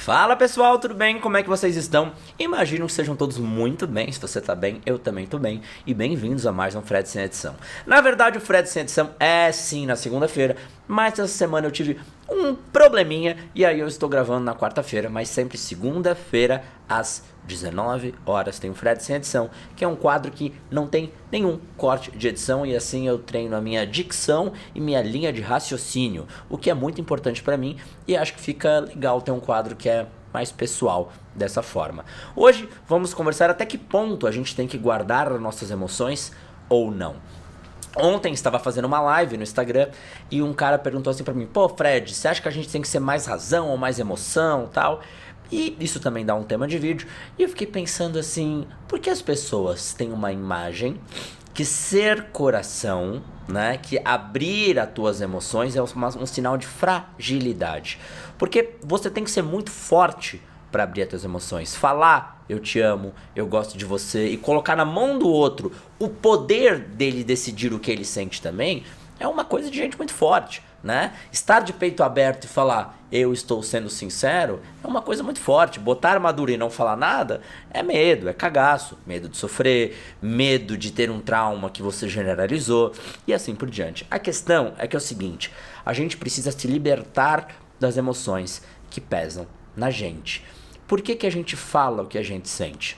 Fala pessoal, tudo bem? Como é que vocês estão? Imagino que sejam todos muito bem. Se você tá bem, eu também tô bem. E bem-vindos a mais um Fred Sem Edição. Na verdade, o Fred Sem Edição é sim na segunda-feira, mas essa semana eu tive um probleminha e aí eu estou gravando na quarta-feira, mas sempre segunda-feira às 19 horas tem o Fred Sem Edição, que é um quadro que não tem nenhum corte de edição e assim eu treino a minha dicção e minha linha de raciocínio, o que é muito importante para mim e acho que fica legal ter um quadro que é mais pessoal dessa forma. Hoje vamos conversar até que ponto a gente tem que guardar as nossas emoções ou não. Ontem estava fazendo uma live no Instagram e um cara perguntou assim pra mim: pô, Fred, você acha que a gente tem que ser mais razão ou mais emoção tal? E isso também dá um tema de vídeo. E eu fiquei pensando assim, por que as pessoas têm uma imagem que ser coração, né, que abrir as tuas emoções é um sinal de fragilidade? Porque você tem que ser muito forte para abrir as tuas emoções. Falar eu te amo, eu gosto de você e colocar na mão do outro o poder dele decidir o que ele sente também é uma coisa de gente muito forte, né? Estar de peito aberto e falar eu estou sendo sincero é uma coisa muito forte. Botar armadura e não falar nada é medo, é cagaço, medo de sofrer, medo de ter um trauma que você generalizou e assim por diante. A questão é que é o seguinte, a gente precisa se libertar das emoções que pesam na gente. Por que a gente fala o que a gente sente?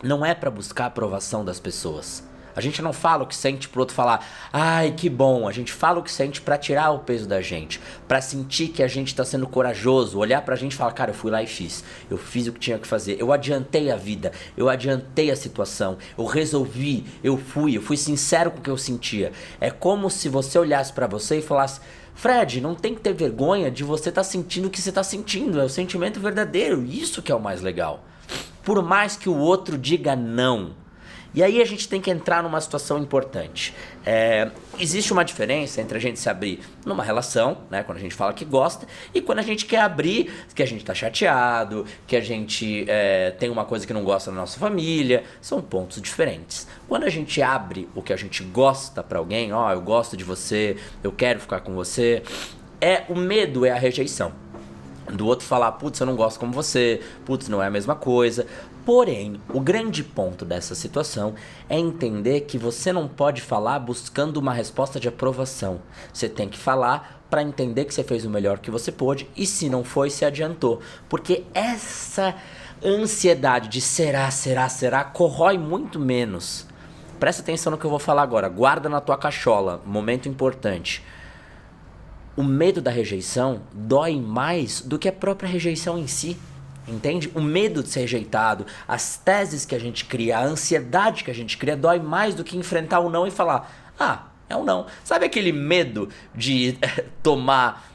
Não é para buscar a aprovação das pessoas. A gente não fala o que sente pro outro falar, ai que bom. A gente fala o que sente para tirar o peso da gente, para sentir que a gente tá sendo corajoso, olhar pra gente e falar, cara, eu fui lá e fiz. Eu fiz o que tinha que fazer, eu adiantei a vida, eu adiantei a situação, eu resolvi, eu fui sincero com o que eu sentia. É como se você olhasse para você e falasse, Fred, não tem que ter vergonha de você estar sentindo o que você está sentindo. É o sentimento verdadeiro. Isso que é o mais legal. Por mais que o outro diga não. E aí a gente tem que entrar numa situação importante. Existe uma diferença entre a gente se abrir numa relação, né, quando a gente fala que gosta, e quando a gente quer abrir, que a gente tá chateado, que a gente tem uma coisa que não gosta da nossa família. São pontos diferentes. Quando a gente abre o que a gente gosta pra alguém, eu gosto de você, eu quero ficar com você, o medo é a rejeição. Do outro falar, putz, eu não gosto como você, putz, não é a mesma coisa. Porém, o grande ponto dessa situação é entender que você não pode falar buscando uma resposta de aprovação. Você tem que falar para entender que você fez o melhor que você pôde e se não foi, se adiantou. Porque essa ansiedade de será corrói muito menos. Presta atenção no que eu vou falar agora, guarda na tua cachola, momento importante. O medo da rejeição dói mais do que a própria rejeição em si, entende? O medo de ser rejeitado, as teses que a gente cria, a ansiedade que a gente cria dói mais do que enfrentar o não e falar, é um não. Sabe aquele medo de tomar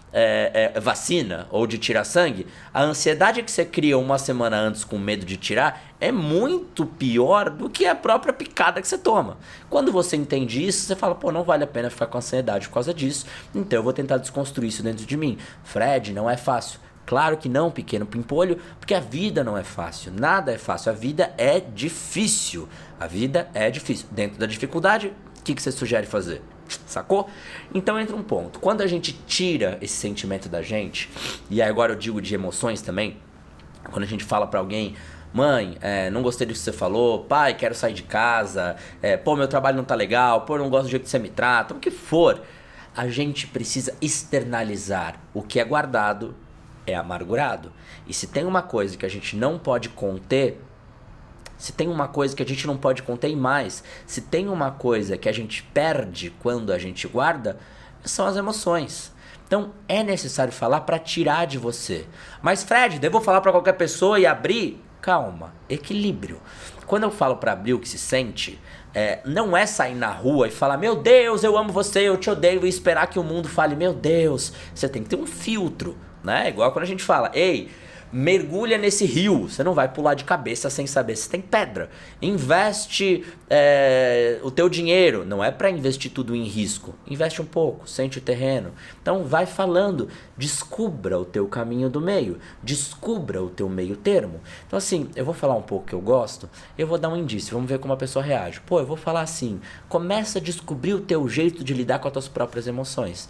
vacina ou de tirar sangue? A ansiedade que você cria uma semana antes com medo de tirar é muito pior do que a própria picada que você toma. Quando você entende isso, você fala, pô, não vale a pena ficar com ansiedade por causa disso, então eu vou tentar desconstruir isso dentro de mim. Fred, não é fácil. Claro que não, pequeno pimpolho, porque a vida não é fácil, nada é fácil, a vida é difícil. A vida é difícil. Dentro da dificuldade, o que você sugere fazer? Sacou? Então entra um ponto. Quando a gente tira esse sentimento da gente, e agora eu digo de emoções também, quando a gente fala pra alguém, mãe, não gostei do que você falou, pai, quero sair de casa, pô, meu trabalho não tá legal, pô, eu não gosto do jeito que você me trata, o que for, a gente precisa externalizar. O que é guardado é amargurado. E se tem uma coisa que a gente não pode conter, se tem uma coisa que a gente não pode conter e mais, se tem uma coisa que a gente perde quando a gente guarda, são as emoções. Então é necessário falar para tirar de você. Mas Fred, devo falar para qualquer pessoa e abrir? Calma, equilíbrio. Quando eu falo para abrir o que se sente, não é sair na rua e falar, meu Deus, eu amo você, eu te odeio, e esperar que o mundo fale, meu Deus. Você tem que ter um filtro, né? Igual quando a gente fala, ei, mergulha nesse rio, você não vai pular de cabeça sem saber se tem pedra. Investe o teu dinheiro, não é para investir tudo em risco, investe um pouco, sente o terreno. Então vai falando, descubra o teu caminho do meio, descubra o teu meio termo. Então assim, eu vou falar um pouco que eu gosto, eu vou dar um indício, vamos ver como a pessoa reage. Pô, eu vou falar assim, começa a descobrir o teu jeito de lidar com as tuas próprias emoções.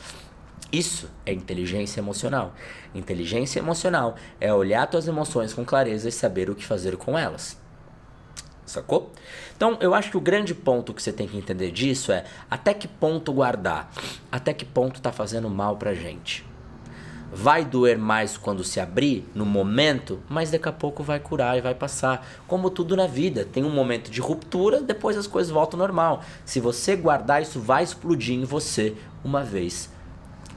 Isso é inteligência emocional. Inteligência emocional é olhar tuas emoções com clareza e saber o que fazer com elas. Sacou? Então, eu acho que o grande ponto que você tem que entender disso é até que ponto guardar, até que ponto tá fazendo mal pra gente. Vai doer mais quando se abrir no momento, mas daqui a pouco vai curar e vai passar. Como tudo na vida, tem um momento de ruptura, depois as coisas voltam ao normal. Se você guardar, isso vai explodir em você uma vez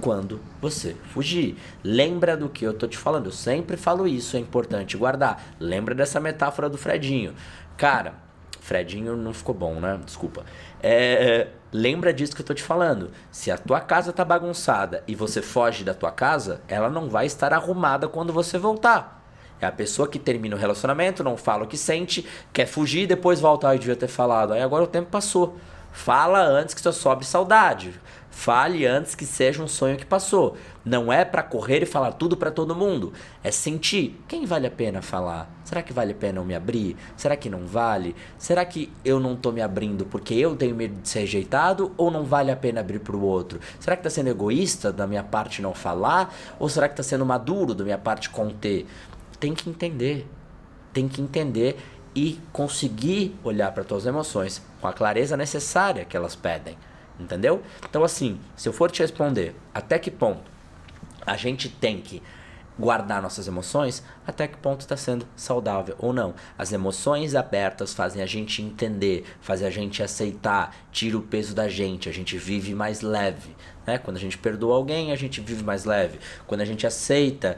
quando você fugir. Lembra do que eu tô te falando, eu sempre falo isso, é importante guardar. Lembra dessa metáfora do Fredinho. Cara, Fredinho não ficou bom, né? Desculpa. Lembra disso que eu tô te falando. Se a tua casa tá bagunçada e você foge da tua casa, ela não vai estar arrumada quando você voltar. É a pessoa que termina o relacionamento, não fala o que sente, quer fugir e depois volta. Ai, devia ter falado. Aí agora o tempo passou. Fala antes que só sobe saudade. Fale antes que seja um sonho que passou. Não é pra correr e falar tudo pra todo mundo. É sentir. Quem vale a pena falar? Será que vale a pena eu me abrir? Será que não vale? Será que eu não tô me abrindo porque eu tenho medo de ser rejeitado? Ou não vale a pena abrir pro outro? Será que tá sendo egoísta da minha parte não falar? Ou será que tá sendo maduro da minha parte conter? Tem que entender. Tem que entender e conseguir olhar para tuas emoções com a clareza necessária que elas pedem. Entendeu? Então assim, se eu for te responder até que ponto a gente tem que guardar nossas emoções, até que ponto está sendo saudável ou não. As emoções abertas fazem a gente entender, fazem a gente aceitar, tira o peso da gente, a gente vive mais leve. Né? Quando a gente perdoa alguém, a gente vive mais leve. Quando a gente aceita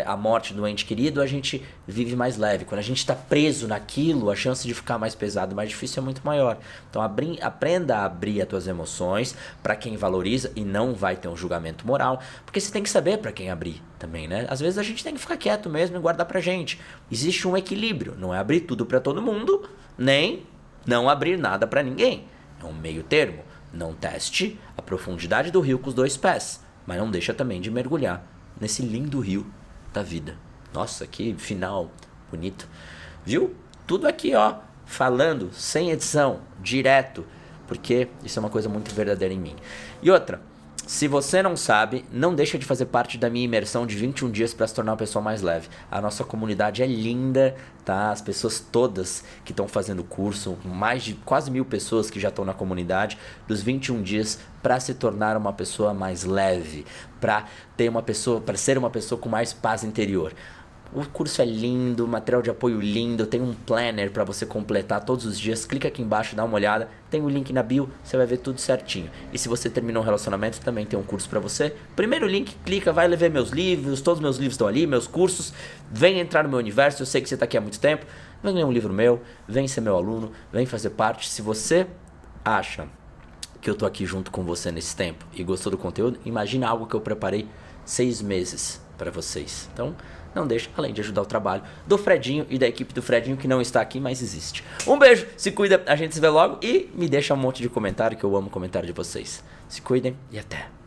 a morte do ente querido, a gente vive mais leve. Quando a gente está preso naquilo, a chance de ficar mais pesado, mais difícil é muito maior. Então aprenda a abrir as tuas emoções para quem valoriza e não vai ter um julgamento moral, porque você tem que saber para quem abrir também, né? Às vezes a gente tem que ficar quieto mesmo e guardar pra gente. Existe um equilíbrio, não é abrir tudo para todo mundo, nem não abrir nada para ninguém. É um meio termo. Não teste a profundidade do rio com os 2 pés, mas não deixa também de mergulhar nesse lindo rio da vida. Nossa, que final bonito. Viu? Tudo aqui, ó, falando, sem edição, direto, porque isso é uma coisa muito verdadeira em mim. E outra, se você não sabe, não deixa de fazer parte da minha imersão de 21 dias para se tornar uma pessoa mais leve. A nossa comunidade é linda, tá? As pessoas todas que estão fazendo o curso, mais de quase 1000 pessoas que já estão na comunidade, dos 21 dias para se tornar uma pessoa mais leve, para ser uma pessoa com mais paz interior. O curso é lindo, material de apoio lindo, tem um planner para você completar todos os dias. Clica aqui embaixo, dá uma olhada, tem o link na bio, você vai ver tudo certinho. E se você terminou um relacionamento, também tem um curso para você. Primeiro link, clica, vai ler meus livros, todos os meus livros estão ali, meus cursos. Vem entrar no meu universo, eu sei que você está aqui há muito tempo. Vem ler um livro meu, vem ser meu aluno, vem fazer parte. Se você acha que eu tô aqui junto com você nesse tempo e gostou do conteúdo, imagina algo que eu preparei 6 meses para vocês. Então, não deixa, além de ajudar o trabalho do Fredinho e da equipe do Fredinho, que não está aqui, mas existe. Um beijo, se cuida, a gente se vê logo e me deixa um monte de comentário, que eu amo o comentário de vocês. Se cuidem e até!